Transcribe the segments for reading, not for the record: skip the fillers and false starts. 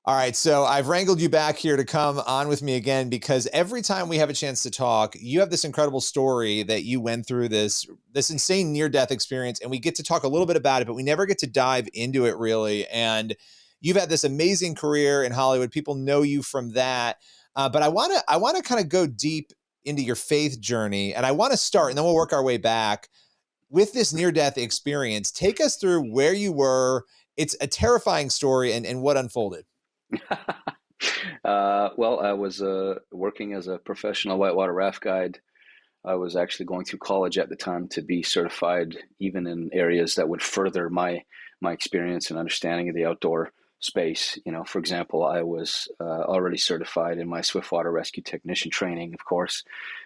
All right, so I've wrangled you back here to come on with me again because every time we have a chance to talk, you have this incredible story that you went through this insane near-death experience, and we get to talk a little bit about it, but we never get to dive into it really. And you've had this amazing career in Hollywood. People know you from that, but I want to kind of go deep into your faith journey, and I want to start, and then we'll work our way back with this near-death experience. Take us through where you were. It's a terrifying story, and what unfolded. Well, I was working as a professional whitewater raft guide. I was actually going through college at the time to be certified, even in areas that would further my experience and understanding of the outdoor space. You know, for example, I was already certified in my swiftwater rescue technician training, of course,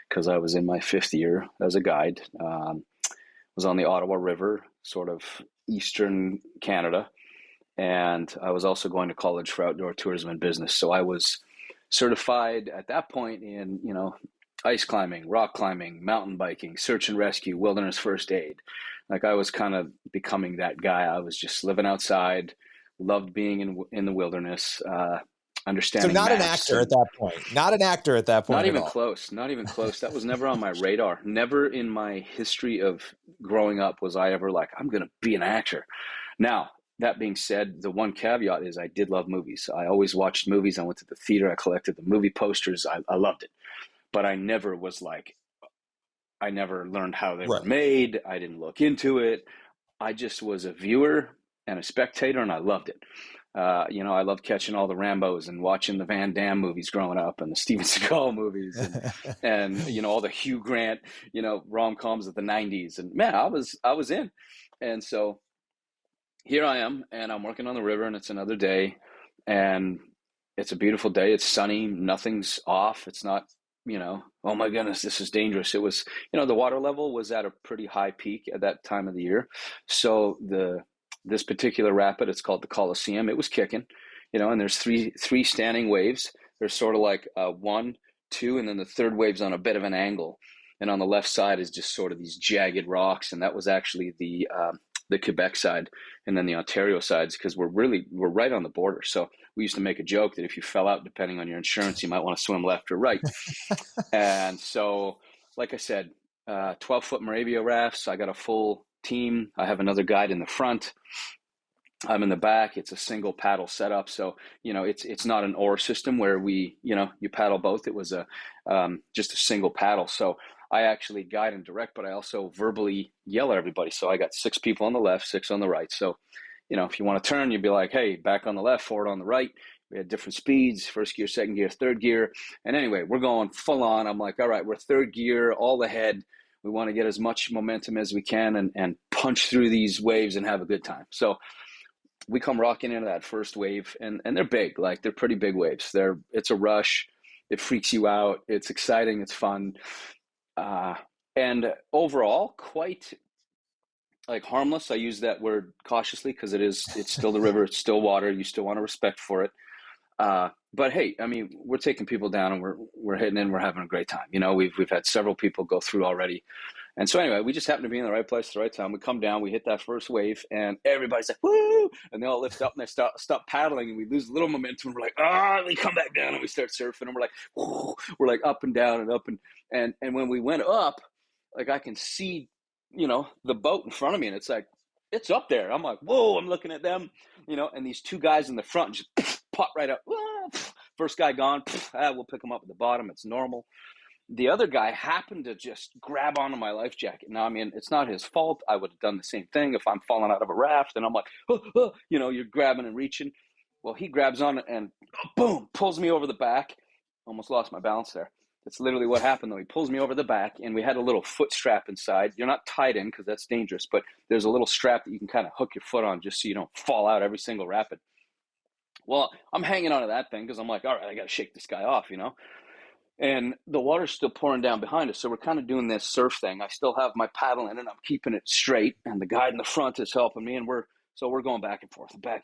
because I was in my 5th year as a guide. Was on the Ottawa River, sort of eastern Canada. And I was also going to college for outdoor tourism and business. So I was certified at that point in, ice climbing, rock climbing, mountain biking, search and rescue, wilderness first aid. Like I was kind of becoming that guy. I was just living outside, loved being in the wilderness, understanding. So not an actor at that point. Not an actor at that point. Not even at all. close. Not even close. That was never on my radar. Never in my history of growing up was I ever like, I'm going to be an actor. Now, that being said, the one caveat is I did love movies. I always watched movies. I went to the theater. I collected the movie posters. I loved it. But I never was like, I never learned how they were made. I didn't look into it. I just was a viewer and a spectator, and I loved it. I loved catching all the Rambos and watching the Van Damme movies growing up and the Steven Seagal movies and all the Hugh Grant, rom-coms of the 90s. And man, I was in. And so here I am, and I'm working on the river, and it's another day, and it's a beautiful day. It's sunny. Nothing's off. It's not, oh my goodness, this is dangerous. It was, the water level was at a pretty high peak at that time of the year. So this particular rapid, it's called the Coliseum. It was kicking, and there's three standing waves. There's sort of like 1, 2, and then the third wave's on a bit of an angle. And on the left side is just sort of these jagged rocks. And that was actually the Quebec side, and then the Ontario sides, because we're right on the border. So we used to make a joke that if you fell out, depending on your insurance, you might want to swim left or right. And so, like I said, 12-foot Moravia rafts. I got a full team. I have another guide in the front. I'm in the back. It's a single paddle setup. So, it's not an oar system where you paddle both. It was just a single paddle. So I actually guide and direct, but I also verbally yell at everybody. So I got 6 people on the left, 6 on the right. So, if you want to turn, you'd be like, hey, back on the left, forward on the right. We had different speeds, first gear, second gear, third gear. And anyway, we're going full on. I'm like, all right, we're third gear, all ahead. We want to get as much momentum as we can and punch through these waves and have a good time. So we come rocking into that first wave, and they're big. Like, they're pretty big waves. It's a rush. It freaks you out. It's exciting. It's fun. And overall, quite like harmless. I use that word cautiously because it's still the river. It's still water. You still want to respect for it. But hey, I mean, we're taking people down and we're hitting in. We're having a great time. We've had several people go through already. And so anyway, we just happen to be in the right place at the right time. We come down, we hit that first wave, and everybody's like, woo! And they all lift up and they stop paddling, and we lose a little momentum. We're like, and we come back down and we start surfing, and we're like, whoo! We're like up and down and up. And when we went up, like I can see, the boat in front of me, and it's like, it's up there. I'm like, whoa, I'm looking at them, and these 2 guys in the front just pop right up. First guy gone. We'll pick them up at the bottom. It's normal. The other guy happened to just grab onto my life jacket. Now, I mean, it's not his fault. I would have done the same thing if I'm falling out of a raft and I'm like, you're grabbing and reaching. Well, he grabs on it and boom, pulls me over the back. Almost lost my balance there. That's literally what happened, though. He pulls me over the back, and we had a little foot strap inside. You're not tied in because that's dangerous, but there's a little strap that you can kind of hook your foot on just so you don't fall out every single rapid. Well, I'm hanging onto that thing because I'm like, all right, I got to shake this guy off, And the water's still pouring down behind us, so we're kind of doing this surf thing. I still have my paddle in, and I'm keeping it straight, and the guy in the front is helping me, and we're going back and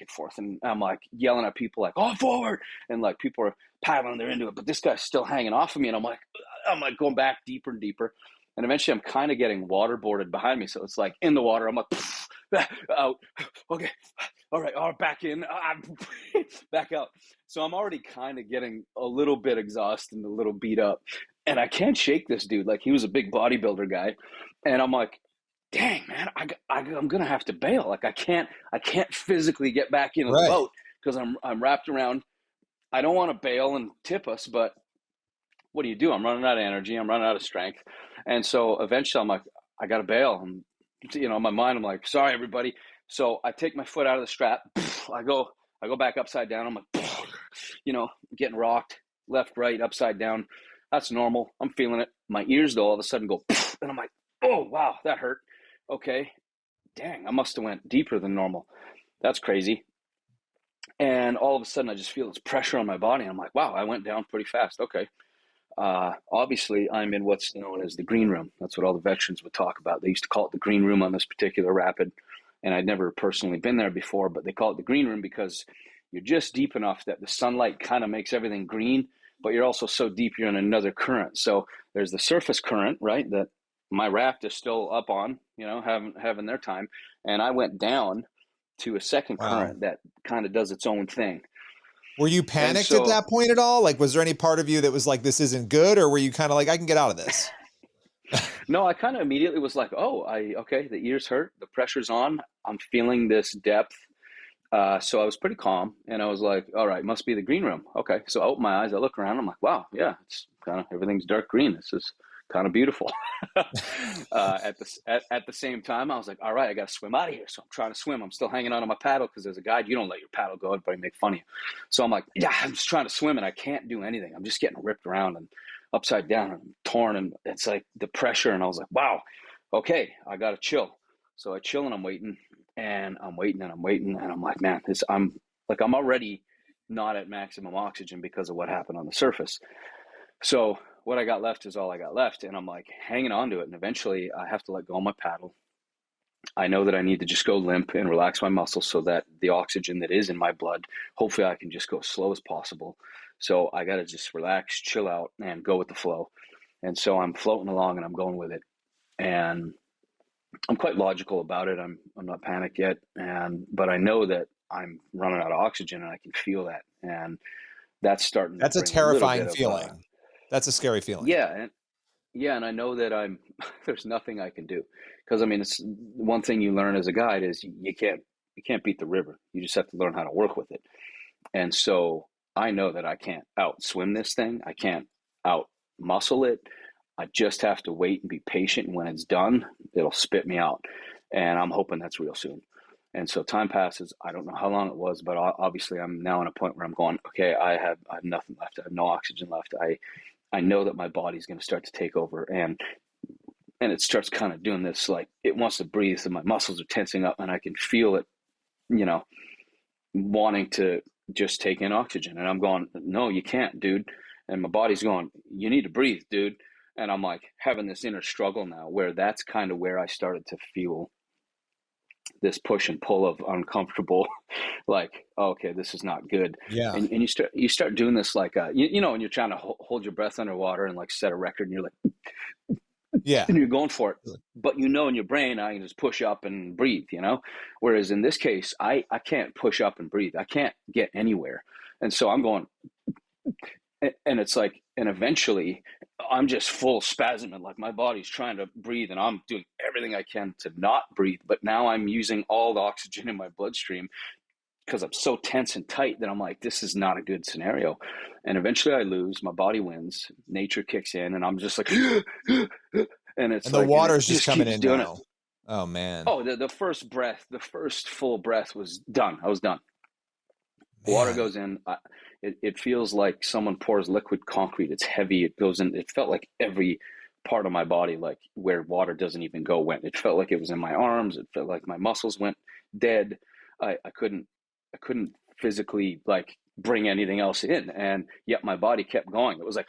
forth, and I'm like yelling at people like, oh, forward, and like people are paddling, they're into it, but this guy's still hanging off of me, and I'm like going back deeper and deeper, and eventually I'm kind of getting waterboarded behind me, so it's like in the water, I'm like out. Okay. All right. All right. Back in. Back out. So I'm already kind of getting a little bit exhausted and a little beat up. And I can't shake this dude. Like, he was a big bodybuilder guy. And I'm like, dang, man, I'm going to have to bail. Like, I can't physically get back into the Right. boat because I'm wrapped around. I don't want to bail and tip us, but what do? I'm running out of energy. I'm running out of strength. And so eventually I'm like, I got to bail. And, in my mind, I'm like, sorry, everybody. So I take my foot out of the strap. I go back upside down. I'm like, getting rocked left, right, upside down. That's normal. I'm feeling it. My ears, though, all of a sudden go, and I'm like, oh, wow, that hurt. Okay. Dang, I must have went deeper than normal. That's crazy. And all of a sudden I just feel this pressure on my body. I'm like, wow, I went down pretty fast. Okay. Obviously, I'm in what's known as the green room. That's what all the veterans would talk about. They used to call it the green room on this particular rapid. And I'd never personally been there before, but they call it the green room because you're just deep enough that the sunlight kind of makes everything green, but you're also so deep you're in another current. So there's the surface current, right, that my raft is still up on, having their time. And I went down to a second Wow. current that kind of does its own thing. Were you panicked at that point at all? Like, was there any part of you that was like, this isn't good? Or were you kind of like, I can get out of this? No, I kind of immediately was like, oh, okay, the ears hurt, the pressure's on, I'm feeling this depth. So I was pretty calm, and I was like, all right, must be the green room. Okay, so I open my eyes, I look around, I'm like, wow, yeah, it's kind of, everything's dark green. This is kind of beautiful. At the same time, I was like, all right, I got to swim out of here. So I'm trying to swim. I'm still hanging on to my paddle because as a guide, you don't let your paddle go. Everybody make fun of you. So I'm like, yeah, I'm just trying to swim and I can't do anything. I'm just getting ripped around and upside down and torn. And it's like the pressure. And I was like, wow, okay, I got to chill. So I chill and I'm waiting and I'm waiting and I'm waiting. And I'm like, man, I'm already not at maximum oxygen because of what happened on the surface. So what I got left is all I got left. And I'm like hanging on to it. And eventually I have to let go of my paddle. I know that I need to just go limp and relax my muscles so that the oxygen that is in my blood, hopefully I can just go as slow as possible. So I got to just relax, chill out, and go with the flow. And so I'm floating along and I'm going with it. And I'm quite logical about it. I'm not panicked yet. But I know that I'm running out of oxygen and I can feel that. And that's starting to That's a bring a little terrifying bit of, feeling. That's a scary feeling. yeah, and I know that there's nothing I can do because I mean it's one thing you learn as a guide is you can't beat the river. You just have to learn how to work with it. And so I know that I can't out swim this thing. I can't out muscle it. I just have to wait and be patient. And when it's done, it'll spit me out. And I'm hoping that's real soon. And so time passes. I don't know how long it was, but obviously I'm now in a point where I'm going, okay, I have nothing left. I have no oxygen left. I know that my body's going to start to take over and it starts kind of doing this, like it wants to breathe and my muscles are tensing up and I can feel it, wanting to just take in oxygen. And I'm going, no, you can't, dude. And my body's going, you need to breathe, dude. And I'm like having this inner struggle now where that's kind of where I started to feel this push and pull of uncomfortable, like, okay, this is not good. Yeah. And you start doing this like, when you're trying to hold your breath underwater and like set a record and you're like, yeah, and you're going for it, but in your brain, I can just push up and breathe, whereas in this case, I can't push up and breathe. I can't get anywhere. And so I'm going, and it's like, and eventually I'm just full spasm and like my body's trying to breathe and I'm doing everything I can to not breathe. But now I'm using all the oxygen in my bloodstream because I'm so tense and tight that I'm like, this is not a good scenario. And eventually I lose, my body wins, nature kicks in and I'm just like, and it's and the like, water's just coming keeps in doing now. it. Oh man. Oh, the first breath, the first full breath was done. I was done. Man. Water goes in. It feels like someone pours liquid concrete. It's heavy. It goes in. It felt like every part of my body, like where water doesn't even go, went. It felt like it was in my arms. It felt like my muscles went dead. I couldn't physically like bring anything else in, and yet my body kept going. It was like,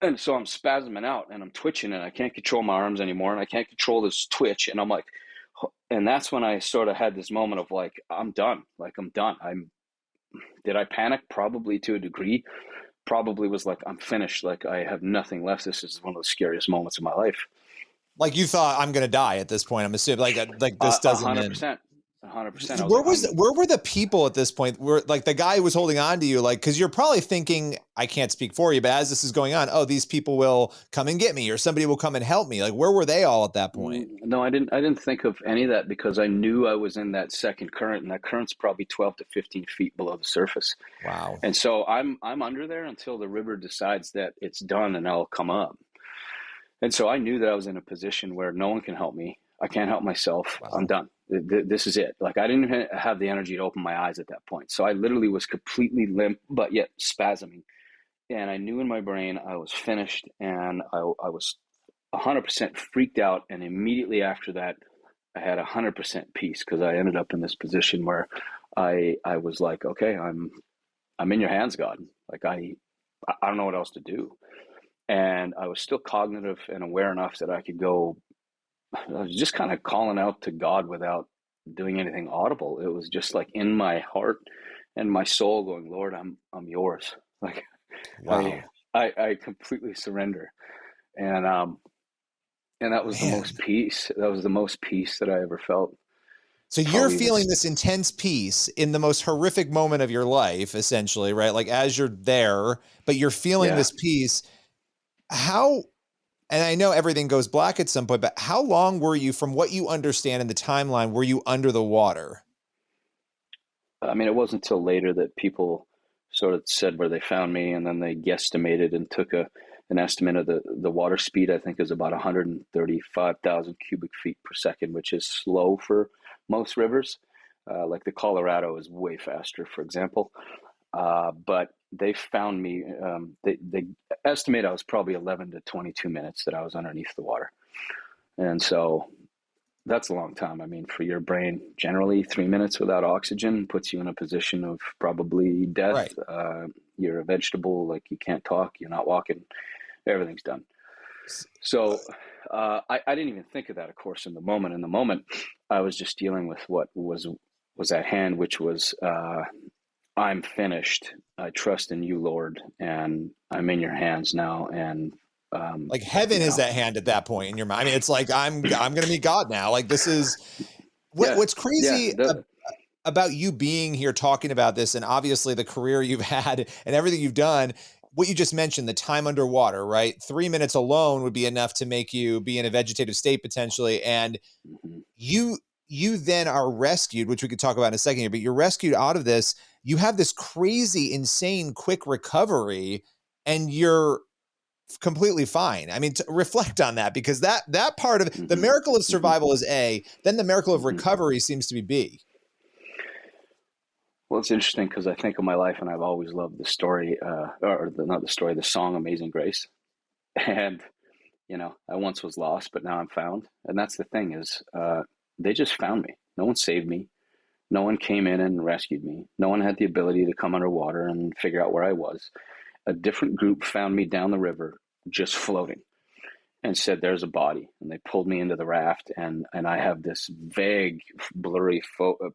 and so I'm spasming out and I'm twitching and I can't control my arms anymore and I can't control this twitch and I'm like, and that's when I sort of had this moment of like, I'm done. Like I'm done. Did I panic? Probably to a degree. Probably was like, I'm finished. Like I have nothing left. This is one of the scariest moments of my life. Like you thought, I'm going to die at this point. I'm assuming like this A doesn't hundred end. percent, 100%. I was like, Where were the people at this point? Were like the guy who was holding on to you, like, because you're probably thinking, I can't speak for you, but as this is going on, oh, these people will come and get me, or somebody will come and help me. Like, where were they all at that point? No, I didn't think of any of that because I knew I was in that second current, and that current's probably 12 to 15 feet below the surface. Wow. And so I'm under there until the river decides that it's done and I'll come up. And so I knew that I was in a position where no one can help me. I can't help myself. Wow. I'm done. This is it. Like I didn't even have the energy to open my eyes at that point. So I literally was completely limp, but yet spasming. And I knew in my brain I was finished, and I was 100% freaked out. And immediately after that, I had 100% peace because I ended up in this position where I was like, okay, I'm in your hands, God. Like I don't know what else to do. And I was still cognitive and aware enough that I could go. I was just kind of calling out to God without doing anything audible. It was just like in my heart and my soul going, Lord, I'm yours. Like Wow. I completely surrender. And that was the Man. most peace. That was the most peace that I ever felt. So you're Probably feeling this. this intense peace in the most horrific moment of your life, essentially, right? Like as you're there, but you're feeling Yeah. this peace. How, and I know everything goes black at some point, but how long were you, from what you understand in the timeline, were you under the water? I mean, it wasn't until later that people sort of said where they found me, and then they guesstimated and took an estimate of the water speed. I think is about 135,000 cubic feet per second, which is slow for most rivers. Like the Colorado is way faster, for example. But they found me. They estimate I was probably 11 to 22 minutes that I was underneath the water, and so that's a long time. I mean, for your brain, generally 3 minutes without oxygen puts you in a position of probably death. Right. You're a vegetable, like you can't talk, you're not walking, everything's done. So I didn't even think of that, of course, in the moment. In the moment, I was just dealing with what was at hand, which was I'm finished. I trust in you, Lord, and I'm in your hands now. And Like heaven is at hand at that point in your mind. I mean, it's like, I'm going to meet God now. Like this is yeah, what's yeah, crazy about you being here talking about this, and obviously the career you've had and everything you've done. What you just mentioned, the time underwater, right? 3 minutes alone would be enough to make you be in a vegetative state potentially. And mhm. you then are rescued, which we could talk about in a second here, but you're rescued out of this. You have this crazy, insane, quick recovery, and you're completely fine. I mean, to reflect on that, because that part of the Mhm, miracle of mhm, survival is A, then the miracle of mhm. recovery seems to be B. Well, it's interesting because I think of my life and I've always loved the story, not the story, the song Amazing Grace. And, I once was lost, but now I'm found. And that's the thing is, they just found me. No one saved me. No one came in and rescued me. No one had the ability to come underwater and figure out where I was. A different group found me down the river, just floating, and said, "There's a body." And they pulled me into the raft, and I have this vague, blurry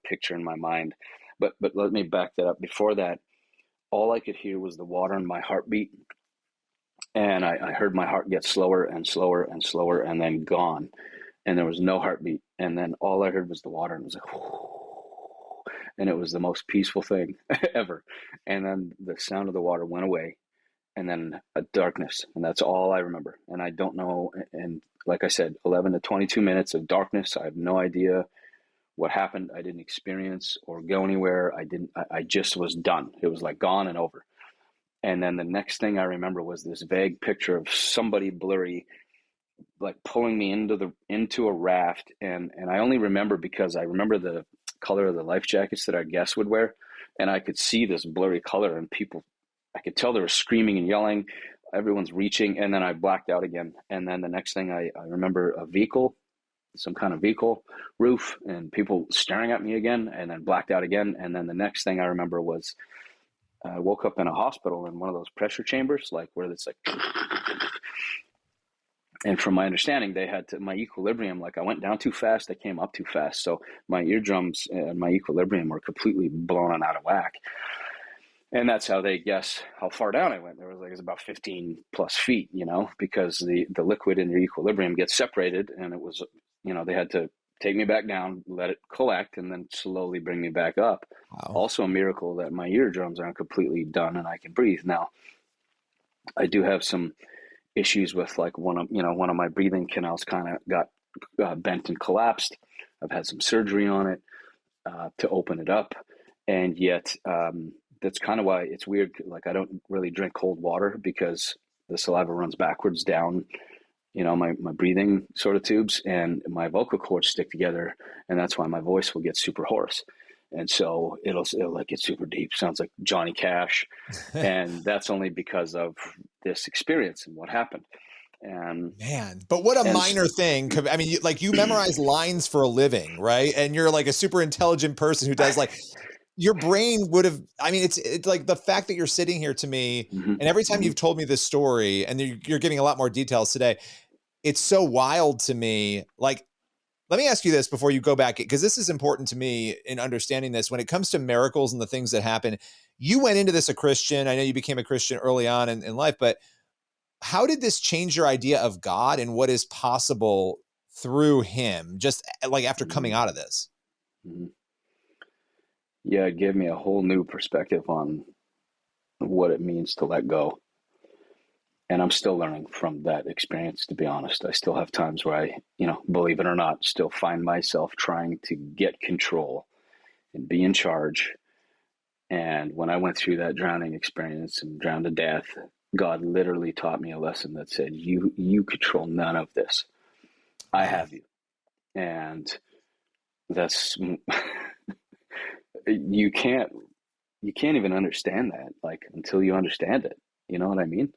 picture in my mind. But let me back that up. Before that, all I could hear was the water and my heartbeat, and I heard my heart get slower and slower and slower, and then gone, and there was no heartbeat, and then all I heard was the water, and it was like, and it was the most peaceful thing ever. And then the sound of the water went away, and then a darkness, and that's all I remember. And I don't know. And like I said, 11 to 22 minutes of darkness. I have no idea what happened. I didn't experience or go anywhere. I didn't. I just was done. It was like gone and over. And then the next thing I remember was this vague picture of somebody blurry, like pulling me into a raft. And I only remember because I remember the color of the life jackets that our guests would wear, and I could see this blurry color, and people, I could tell they were screaming and yelling. Everyone's reaching, and then I blacked out again. And then the next thing I remember a vehicle, some kind of vehicle roof, and people staring at me again, and then blacked out again. And then the next thing I remember was I woke up in a hospital in one of those pressure chambers, like where it's like, and from my understanding, they had to, my equilibrium, like I went down too fast, I came up too fast. So my eardrums and my equilibrium were completely blown out of whack. And that's how they guess how far down I went. There was like, it's about 15 plus feet, because the liquid in your equilibrium gets separated, and it was, they had to take me back down, let it collect, and then slowly bring me back up. Wow. Also a miracle that my eardrums aren't completely done and I can breathe. Now, I do have some issues with like one of my breathing canals kind of got bent and collapsed. I've had some surgery on it to open it up, and yet that's kind of why it's weird. Like, I don't really drink cold water because the saliva runs backwards down, my breathing sort of tubes, and my vocal cords stick together, and that's why my voice will get super hoarse. And so it'll like get super deep, sounds like Johnny Cash, and that's only because of this experience and what happened. And Man, but what a and minor thing. I mean, you memorize lines for a living, right? And you're like a super intelligent person who does like your brain would have, I mean, it's like the fact that you're sitting here to me, mm-hmm, and every time mm-hmm, you've told me this story, and you're giving a lot more details today, it's so wild to me. Like, let me ask you this before you go back, because this is important to me in understanding this. When it comes to miracles and the things that happen, you went into this a Christian. I know you became a Christian early on in life, but how did this change your idea of God and what is possible through him, just like after coming out of this? mm-hmm. Yeah, it gave me a whole new perspective on what it means to let go. And I'm still learning from that experience, to be honest. I still have times where I, believe it or not, still find myself trying to get control and be in charge. And when I went through that drowning experience and drowned to death, God literally taught me a lesson that said, you control none of this. I Wow. have you. And that's you can't even understand that, like, until you understand it. You know what I mean?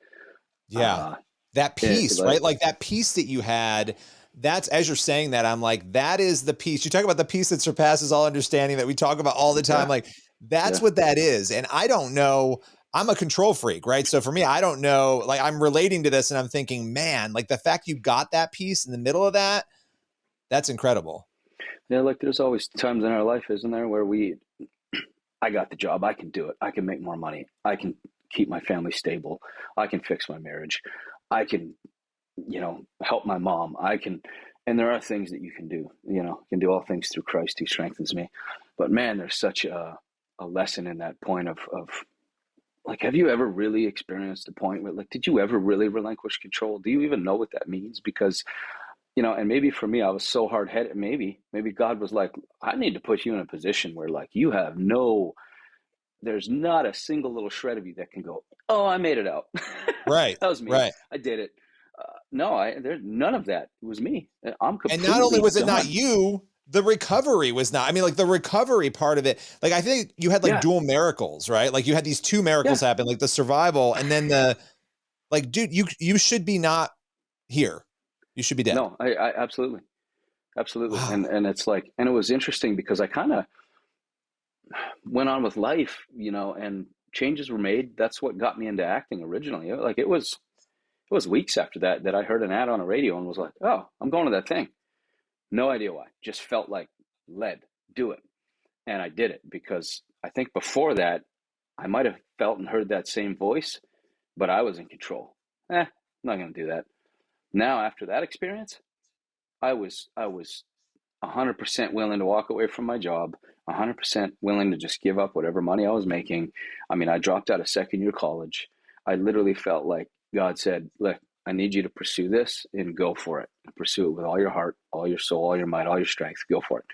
Yeah. That peace, Like, right? Like that peace that you had, that's, as you're saying that, I'm like, that is the peace. You talk about the peace that surpasses all understanding that we talk about all the time. yeah, Like, that's yeah. what that is. And I don't know, I'm a control freak, right? So for me, I don't know, like I'm relating to this and I'm thinking, man, like the fact you got that peace in the middle of that, that's incredible. Yeah, like there's always times in our life, isn't there, where I got the job, I can do it, I can make more money, I can keep my family stable, I can fix my marriage, I can, help my mom, and there are things that you can do, you can do all things through Christ who strengthens me. But man, there's such a lesson in that point of like, have you ever really experienced a point where, like, did you ever really relinquish control? Do you even know what that means? Because and maybe for me, I was so hard headed. Maybe God was like, I need to put you in a position where, like, there's not a single little shred of you that can go, oh, I made it out. Right. That was me. Right. I did it. No, there's none of that. It was me. I'm And not only completely was it not done. you, the recovery was not. I mean, like the recovery part of it, like I think you had like Yeah. dual miracles, right? Like you had these two miracles Yeah. happen, like the survival and then the like, dude, you should be not here. You should be dead. No, I absolutely. Absolutely. Wow. And it's like, and it was interesting because I kind of went on with life, and changes were made. That's what got me into acting originally. Like, it was weeks after that I heard an ad on a radio and was like, oh, I'm going to that thing. No idea why. Just felt like led, do it. And I did it because I think before that, I might have felt and heard that same voice, but I was in control. I'm not going to do that. Now, after that experience, I was 100% willing to walk away from my job, 100% willing to just give up whatever money I was making. I mean, I dropped out of second year college. I literally felt like God said, look, I need you to pursue this and go for it. Pursue it with all your heart, all your soul, all your might, all your strength. Go for it.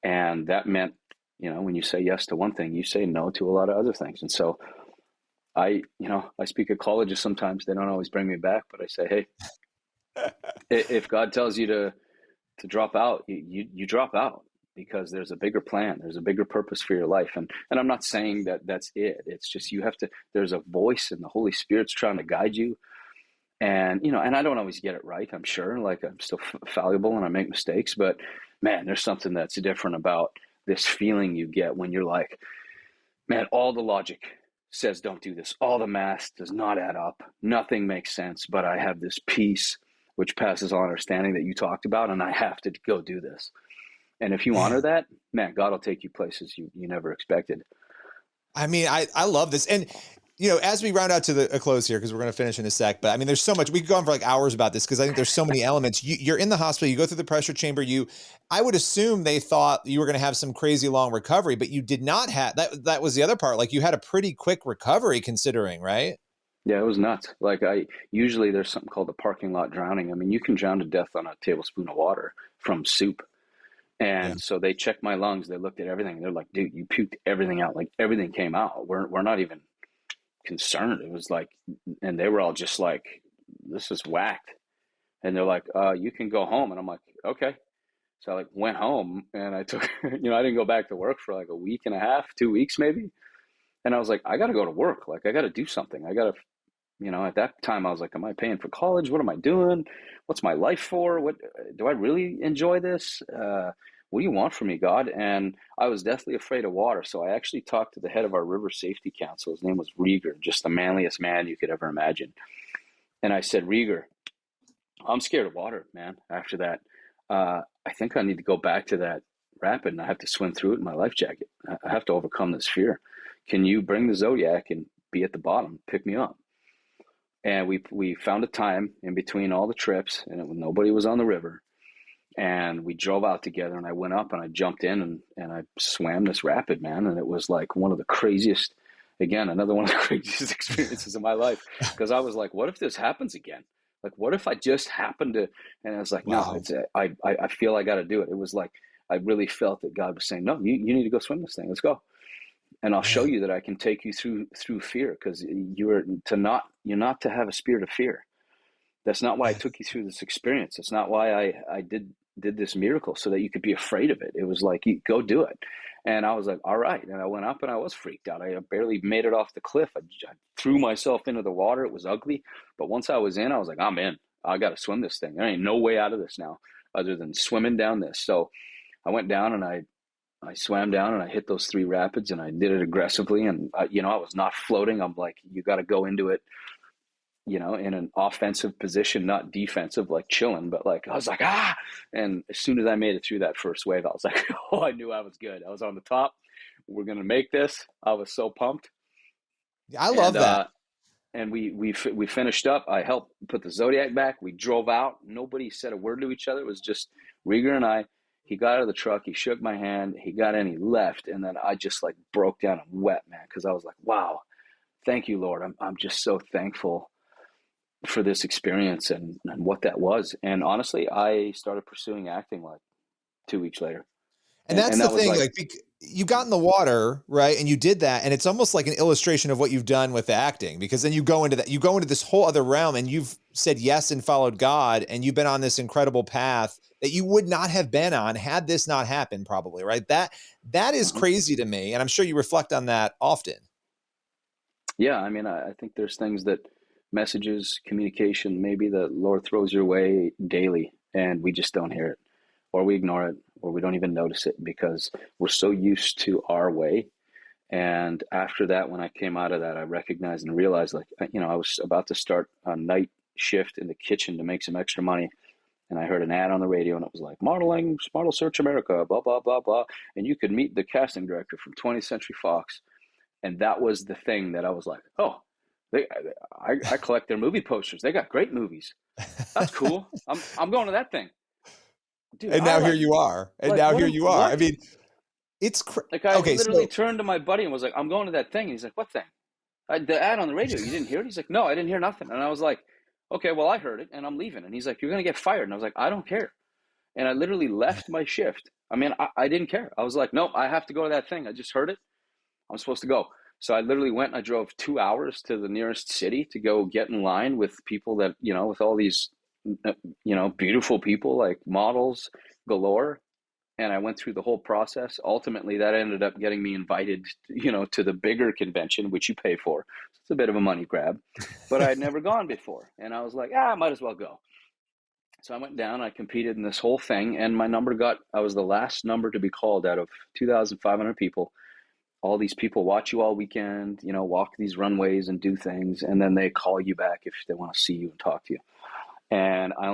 And that meant, when you say yes to one thing, you say no to a lot of other things. And so I speak at colleges sometimes. They don't always bring me back, but I say, hey, if God tells you to drop out, you drop out, because there's a bigger plan, there's a bigger purpose for your life. And I'm not saying that that's it. It's just, there's a voice, and the Holy Spirit's trying to guide you. And and I don't always get it right, I'm sure. Like, I'm still fallible and I make mistakes, but man, there's something that's different about this feeling you get when you're like, man, all the logic says don't do this, all the math does not add up, nothing makes sense, but I have this peace which passes all understanding that you talked about, and I have to go do this. And if you honor Man. that, man, God will take you places you never expected. I mean, I love this. And, as we round out to a close here, because we're going to finish in a sec, but I mean, there's so much, we could go on for like hours about this, because I think there's so many elements. You're in the hospital, you go through the pressure chamber, I would assume they thought you were going to have some crazy long recovery, but you did not have that was the other part. Like, you had a pretty quick recovery considering, right? Yeah, it was nuts. Like, usually there's something called the parking lot drowning. I mean, you can drown to death on a tablespoon of water from soup. Yeah. And so they checked my lungs. They looked at everything. They're like, dude, you puked everything out. Like, everything came out. We're not even concerned. It was like, and they were all just like, this is whacked. And they're like, you can go home. And I'm like, okay. So I like went home and I took, I didn't go back to work for like a week and a half, 2 weeks maybe. And I was like, I got to go to work. Like, I got to do something. I got to, at that time I was like, am I paying for college? What am I doing? What's my life for? What do I really enjoy this? What do you want from me, God? And I was deathly afraid of water. So I actually talked to the head of our river safety council. His name was Rieger, just the manliest man you could ever imagine. And I said, Rieger, I'm scared of water, man. After that, I think I need to go back to that rapid and I have to swim through it in my life jacket. I have to overcome this fear. Can you bring the Zodiac and be at the bottom, pick me up? And we found a time in between all the trips, and nobody was on the river. And we drove out together, and I went up and I jumped in and I swam this rapid, man. And it was like one of the craziest, again, another one of the craziest experiences of my life. Because I was like, what if this happens again? Like, what if I just happened to, and I was like, Wow. no, I feel I got to do it. It was like, I really felt that God was saying, no, you need to go swim this thing. Let's go. And I'll show you that I can take you through fear, because you're not to have a spirit of fear. That's not why I took you through this experience. It's not why I did this miracle, so that you could be afraid of it. It was like, go do it. And I was like, all right. And I went up and I was freaked out. I barely made it off the cliff. I threw myself into the water. It was ugly. But once I was in, I was like, I'm in. I got to swim this thing. There ain't no way out of this now other than swimming down this. So I went down and I swam down and I hit those 3 rapids and I did it aggressively. And, I was not floating. I'm like, you got to go into it, in an offensive position, not defensive, like chilling, but like, I was like, ah. And as soon as I made it through that first wave, I was like, oh, I knew I was good. I was on the top. We're going to make this. I was so pumped. I love that. And we finished up. I helped put the Zodiac back. We drove out. Nobody said a word to each other. It was just Rieger and I. He got out of the truck. He shook my hand. He got in. He left. And then I just like broke down and wept, man, because I was like, wow, thank you, Lord. I'm just so thankful for this experience and what that was. And honestly, I started pursuing acting like 2 weeks later. And that's and the that was thing, like, you got in the water, right? And you did that. And it's almost like an illustration of what you've done with the acting, because then you go into this whole other realm, and you've said yes and followed God. And you've been on this incredible path that you would not have been on had this not happened, probably, right? That is crazy to me. And I'm sure you reflect on that often. Yeah. I mean, I think there's things that messages, communication, maybe the Lord throws your way daily and we just don't hear it, or we ignore it, or we don't even notice it because we're so used to our way. And after that, when I came out of that, I recognized and realized, like, I was about to start a night shift in the kitchen to make some extra money. And I heard an ad on the radio, and it was like, modeling, Model Search America, blah, blah, blah, blah. And you could meet the casting director from 20th Century Fox. And that was the thing that I was like, oh, I collect their movie posters. They got great movies. That's cool. I'm going to that thing. Dude, and now here you are. And now here you are. I mean, it's like, I literally turned to my buddy and was like, I'm going to that thing. And he's like, what thing? The ad on the radio. You didn't hear it? He's like, no, I didn't hear nothing. And I was like, okay, well, I heard it and I'm leaving. And he's like, you're going to get fired. And I was like, I don't care. And I literally left my shift. I mean, I didn't care. I was like, nope, I have to go to that thing. I just heard it. I'm supposed to go. So I literally went and I drove 2 hours to the nearest city to go get in line with people that, with all these, beautiful people, like models galore. And I went through the whole process. Ultimately, that ended up getting me invited, to the bigger convention, which you pay for. So it's a bit of a money grab, but I'd never gone before. And I was like, I might as well go. So I went down, I competed in this whole thing, and my number I was the last number to be called out of 2,500 people. All these people watch you all weekend, walk these runways and do things. And then they call you back if they want to see you and talk to you. And I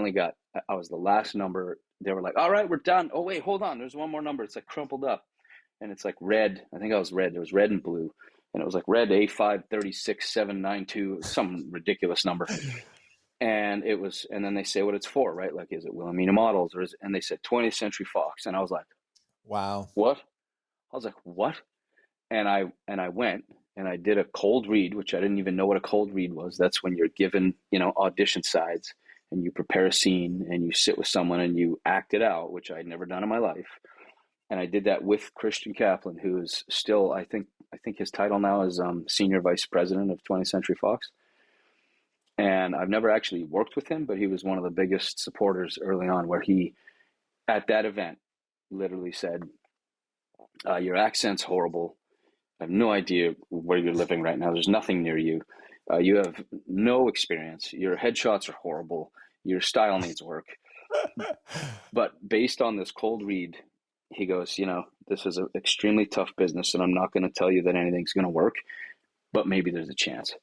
was the last number. They were like, all right, we're done. Oh, wait, hold on. There's one more number. It's like crumpled up and it's like red. I think I was red. There was red and blue. and it was like red A536792, some ridiculous number. And then they say what it's for, right? Like, is it Wilhelmina models, and they said 20th Century Fox. And I was like, Wow. what? I was like, what? And I went and I did a cold read, which I didn't even know what a cold read was. That's when you're given, audition sides and you prepare a scene and you sit with someone and you act it out, which I'd never done in my life. And I did that with Christian Kaplan, who is still, I think his title now is Senior Vice President of 20th Century Fox. And I've never actually worked with him, but he was one of the biggest supporters early on, where he, at that event, literally said, your accent's horrible. I have no idea where you're living right now. There's nothing near you. You have no experience. Your headshots are horrible. Your style needs work. But based on this cold read, he goes, this is an extremely tough business, and I'm not going to tell you that anything's going to work, but maybe there's a chance.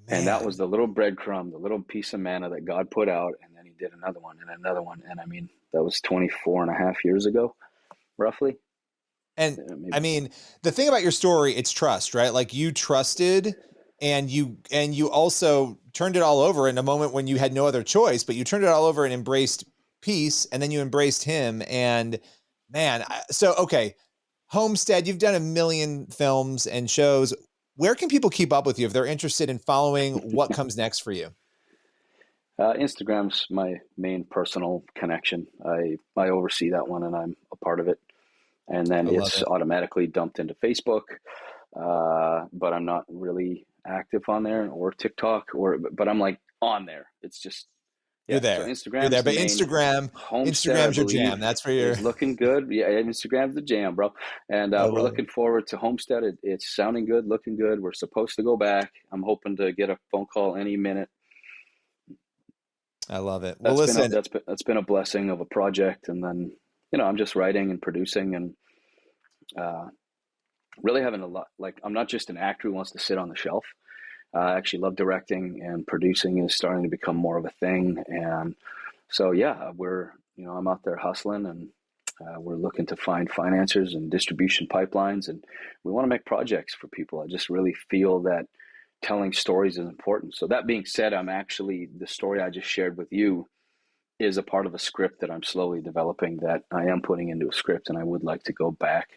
Man. And that was the little breadcrumb, the little piece of manna that God put out. And then he did another one and another one. And I mean, that was 24 and a half years ago, roughly. And I mean, the thing about your story, it's trust, right? Like, you trusted, and you also turned it all over in a moment when you had no other choice, but you turned it all over and embraced peace. And then you embraced him. And man, okay. Homestead, you've done a million films and shows. Where can people keep up with you if they're interested in following what comes next for you? Instagram's my main personal connection. I oversee that one, and I'm a part of it. And then it's automatically dumped into Facebook, but I'm not really active on there, or TikTok, but I'm like on there. It's just, you're there. So Instagram's there, but Instagram's your jam. That's where you're looking good. Yeah, Instagram's the jam, bro. And we're looking forward to Homestead. It's sounding good, looking good. We're supposed to go back. I'm hoping to get a phone call any minute. I love it. Well, listen, that's been a blessing of a project, and then I'm just writing and producing, and really having a lot. Like, I'm not just an actor who wants to sit on the shelf. I actually love directing, and producing is starting to become more of a thing. And so, yeah, I'm out there hustling, and we're looking to find financiers and distribution pipelines, and we want to make projects for people. I just really feel that telling stories is important. So that being said, the story I just shared with you is a part of a script that I'm slowly developing, that I am putting into a script, and I would like to go back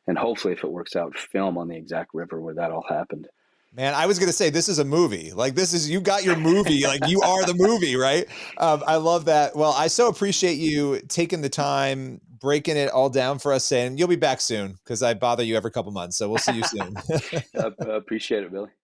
and hopefully, if it works out, film on the exact river where that all happened. Man, I was going to say, this is a movie. Like, you got your movie. Like, you are the movie, right? I love that. Well, I so appreciate you taking the time, breaking it all down for us, saying you'll be back soon, because I bother you every couple months. So we'll see you soon. I appreciate it, Billy.